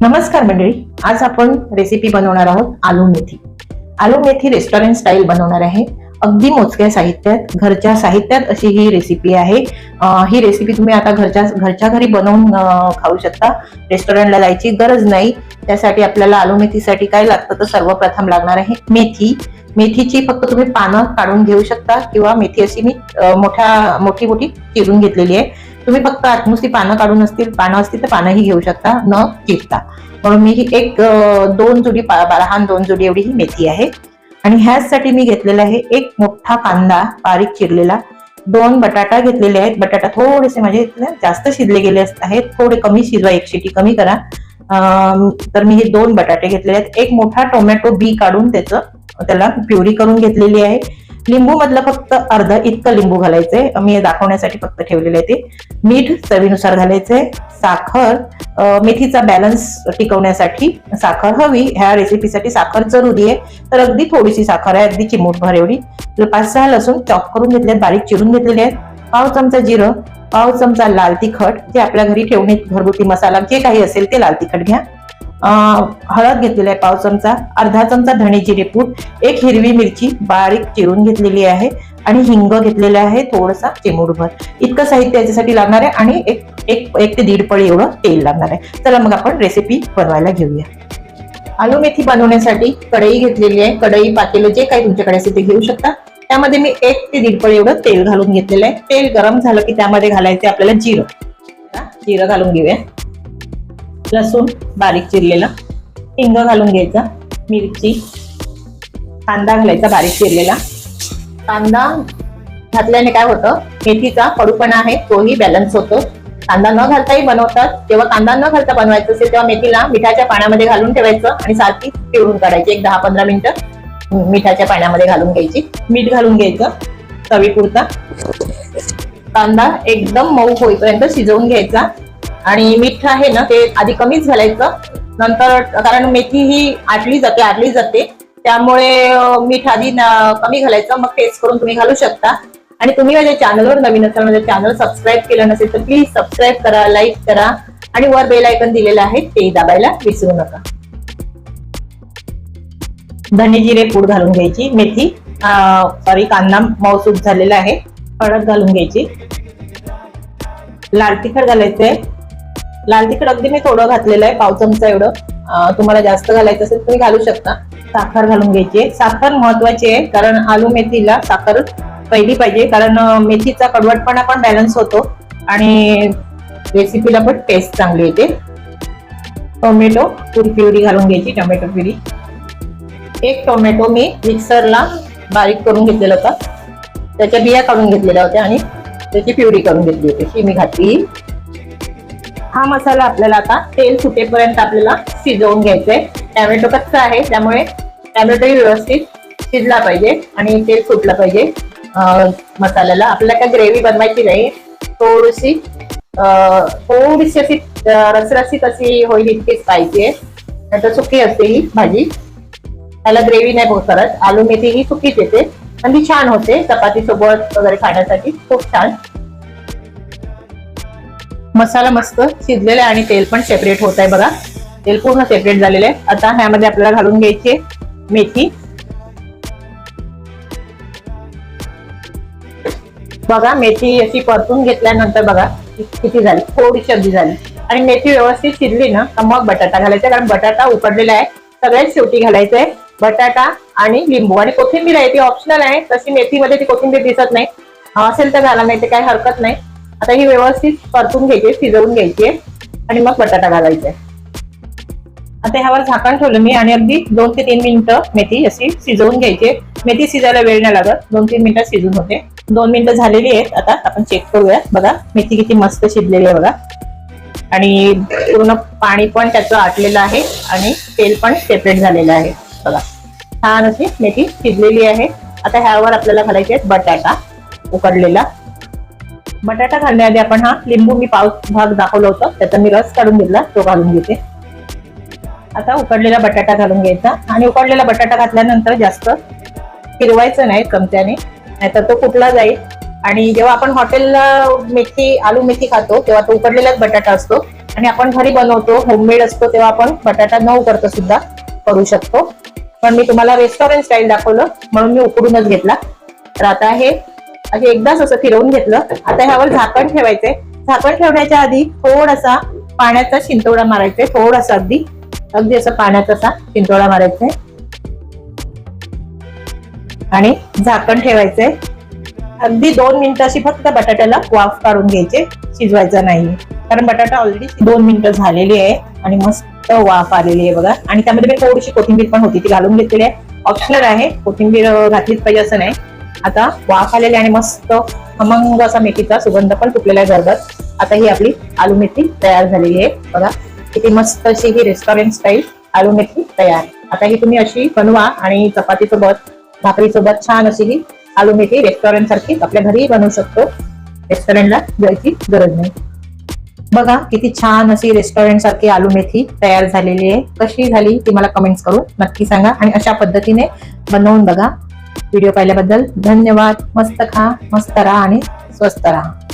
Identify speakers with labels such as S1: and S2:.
S1: नमस्कार मंडळी, आज आपण रेसिपी बनवणार आहोत आलू मेथी. आलू मेथी रेस्टॉरंट स्टाईल बनवणार आहे. अगदी मोजक्या साहित्यात, घरच्या साहित्यात अशी ही रेसिपी आहे. ही रेसिपी तुम्ही आता घरच्या घरी बनवून खाऊ शकता. रेस्टॉरंटला जायची गरज नाही. त्यासाठी आपल्याला आलू मेथीसाठी काय लागतं तर सर्वप्रथम लागणार आहे मेथी. मेथीची फक्त तुम्ही पानं काढून घेऊ शकता किंवा मेथी अशी मी मोठी मोठी चिरून घेतलेली आहे. तुम्ही फक्त नुसती पानं काढून पानं असतील तर पानंही घेऊ शकता न चिरता. म्हणून मी ही दोन जोडी एवढी ही मेथी आहे. आणि ह्याचसाठी मी घेतलेला आहे एक मोठा कांदा बारीक चिरलेला, 2 बटाटा घेतलेले आहेत. बटाटा थोडेसे माझे जास्त शिजले गेले आहेत, थोडे कमी शिजवा, 1 शिटी कमी करा. तर मी हे 2 बटाटे घेतलेले आहेत. एक मोठा टोमॅटो बी काढून त्याला प्युरी करून घेतलेली आहे. लिंबू मधलं फक्त अर्धा इतकं लिंबू घालायचंय, मी दाखवण्यासाठी फक्त ठेवलेलं आहे ते. मीठ चवीनुसार घालायचंय. साखर, मेथीचा बॅलन्स टिकवण्यासाठी साखर हवी. ह्या रेसिपीसाठी साखर जरुरी आहे, तर अगदी थोडीशी साखर आहे, अगदी चिमूटभर एवढी. 5-6 लसूण चॉप करून घेतलेत, बारीक चिरून घेतलेले आहेत. पाव चमचा जिरं, पाव चमचा लाल तिखट, जे आपल्या घरी ठेवणे घरगुती मसाला जे काही असेल ते लाल तिखट घ्या. हळद घेतलेली आहे पाव चमचा, अर्धा चमचा धणे जिरे पूड, 1 हिरवी मिरची बारीक चिरून घेतलेली आहे आणि हिंग घेतलेला आहे थोडासा चिमूटभर. इतकं साहित्य याच्यासाठी लागणार आहे आणि एक ते 1.5 पळी एवढं तेल लागणार आहे. चला मग आपण रेसिपी बनवायला घेऊया. आलू मेथी बनवण्यासाठी कढई घेतलेली आहे. कढई, पातेलं जे काही तुमच्याकडे असेल ते घेऊ शकता. त्यामध्ये मी 1 ते 1.5 पळी एवढं तेल घालून घेतलेलं आहे. तेल गरम झालं की त्यामध्ये घालायचे आपल्याला जिरं घालून घेऊया. लसूण बारीक चिरलेला, हिंग घालून घ्यायचा, मिरची, कांदा घालायचा बारीक चिरलेला. कांदा घातल्याने काय होतं, मेथीचा कडूपणा आहे तोही बॅलन्स होतो. कांदा न घालताही बनवतात. जेव्हा कांदा न घालता बनवायचं असेल तेव्हा मेथीला मिठाच्या पाण्यामध्ये घालून ठेवायचं आणि सारखी पिळून काढायची. 10-15 मिनिटं मिठाच्या पाण्यामध्ये घालून घ्यायची. मीठ घालून घ्यायचं चवीपुरता. कांदा एकदम मऊ होईपर्यंत शिजवून घ्यायचा. आणि मीठ आहे ना ते आधी कमीच घालायचं, नंतर कारण मेथी ही आटली जाते त्यामुळे मीठ आधी कमी घालायचं, मग टेस्ट करून तुम्ही घालू शकता. आणि तुम्ही माझ्या चॅनलवर नवीन असाल, माझ्या चॅनल सबस्क्राईब केलं नसेल तर प्लीज सबस्क्राईब करा, लाईक करा आणि वर बेल आयकॉन दिलेला आहे ते दाबायला विसरू नका. धने जिरे पूड घालून घ्यायची. मेथी कांदा मऊसूत झालेला आहे. हळद घालून घ्यायची. लाल तिखट घालायचंय. लाल तिखट अगदी मी थोडं घातलेलं आहे, पाव चमचा एवढं. तुम्हाला जास्त घालायचं असेल तुम्ही घालू शकता. साखर घालून घ्यायची. साखर महत्वाची आहे कारण आलू मेथीला साखर पहिली पाहिजे, कारण मेथीचा कडवटपणा पण बॅलन्स होतो आणि रेसिपीला पण टेस्ट चांगली येते. टोमॅटो प्युरी घालून घ्यायची. टोमॅटो प्युरी, 1 टोमॅटो मी मिक्सरला बारीक करून घेतलेला होता, त्याच्या बिया काढून घेतलेल्या होत्या आणि त्याची प्युरी करून घेतली होती, ही मी घातली. हा मसाला आपल्याला आता तेल सुटेपर्यंत आपल्याला शिजवून घ्यायचंय. टोमॅटो कच्चा आहे त्यामुळे टोमॅटोही व्यवस्थित शिजला पाहिजे आणि तेल सुटलं पाहिजे मसाल्याला. आपल्याला काय ग्रेव्ही बनवायची नाही, थोडीशी अशी रसरशीत अशी होईल इतकीच पाहिजे. नाहीतर सुकी असते ही भाजी, त्याला ग्रेव्ही नाही करत. आलू मेथी ही सुकीच येते आणि ती छान होते चपाती सोबत वगैरे खाण्यासाठी, खूप छान. मसाला मस्त शिजलेला आहे आणि तेल पण सेपरेट होत आहे बघा. तेल पूर्ण सेपरेट झालेलं आहे. आता ह्यामध्ये आपल्याला घालून घ्यायची मेथी. बघा मेथी अशी परतून घेतल्यानंतर बघा किती झाली, थोडीशी अगदी झाली. आणि मेथी व्यवस्थित शिजली ना तर मग बटाटा घालायचा, कारण बटाटा उकडलेला आहे. सगळ्यात शेवटी घालायचंय बटाटा आणि लिंबू. आणि कोथिंबीर आहे ती ऑप्शनल आहे, तशी मेथीमध्ये ती कोथिंबीर दिसत नाही, असेल तर घाला, नाही ते काही हरकत नाही. आता ही व्यवस्थित परतून घ्यायची, शिजवून घ्यायची आणि मग बटाटा घालायचा. आता ह्यावर झाकण ठेवलं मी आणि अगदी 2 ते 3 मिनिटं मेथी अशी शिजवून घ्यायची. मेथी शिजायला वेळ नाही लागत, 2-3 मिनिटात शिजून होते. 2 मिनिटं झालेली आहेत. आता आपण चेक करूया. बघा मेथी किती मस्त शिजलेली आहे बघा, आणि पूर्ण पाणी पण त्याचं आटलेलं आहे आणि तेल पण सेपरेट झालेलं आहे बघा. छान अशी मेथी शिजलेली आहे. आता ह्यावर आपल्याला घालायचे बटाटा उकडलेला. बटाटा घालण्याआधी आपण हा लिंबू मी पाव भाग दाखवलं होतं त्याचा मी रस काढून घेतला, तो घालून घेते. आता उकडलेला बटाटा घालून घ्यायचा आणि उकडलेला बटाटा घातल्यानंतर जास्त फिरवायचं नाही चमच्याने, नाहीतर तो फुटला जाईल. आणि जेव्हा आपण हॉटेलला आलू मेथी खातो तेव्हा तो उकडलेलाच बटाटा असतो आणि आपण घरी बनवतो, होममेड असतो, तेव्हा आपण बटाटा न उकडता सुद्धा करू शकतो. पण मी तुम्हाला रेस्टॉरंट स्टाईल दाखवलं म्हणून मी उकडूनच घेतला. तर आता हे एकदाच असं फिरवून घेतलं. आता ह्यावर झाकण ठेवायचंय. झाकण ठेवण्याच्या आधी थोडासा पाण्याचा शिंतोडा मारायचा, थोडासा अगदी असं पाण्याचा असा शिंतोडा मारायचा आणि झाकण ठेवायचंय. अगदी 2 मिनिटं अशी फक्त बटाट्याला वाफ काढून घ्यायचे, शिजवायचा नाही, कारण बटाटा ऑलरेडी 2 मिनिटं झालेली आहे आणि मस्त वाफ आलेली आहे बघा. आणि त्यामध्ये मी थोडीशी कोथिंबीर पण होती, ती घालून घेतलेली आहे. ऑप्शनल आहे, कोथिंबीर घातलीच पाहिजे असं नाही. आता वाफ आलेली आणि मस्त खमंग असा मेथीचा सुगंध पण सुटलेला आहे घरगत. आता ही आपली आलू मेथी तयार झालेली आहे बघा. किती मस्त अशी ही रेस्टॉरंट स्टाईल आलू मेथी तयार. आता ही तुम्ही अशी बनवा आणि चपाती सोबत, भाकरी सोबत छान अशी ही आलू मेथी रेस्टॉरंट सारखी आपल्या घरी बनवू शकतो. रेस्टॉरंटला जायची गरज नाही. बघा किती छान अशी रेस्टॉरंट सारखी आलू मेथी तयार झालेली आहे. कशी झाली ती मला कमेंट्स करून नक्की सांगा आणि अशा पद्धतीने बनवून बघा. व्हिडिओ पाहिल्याबद्दल धन्यवाद. मस्त खा, मस्त राहा आणि स्वस्त राहा.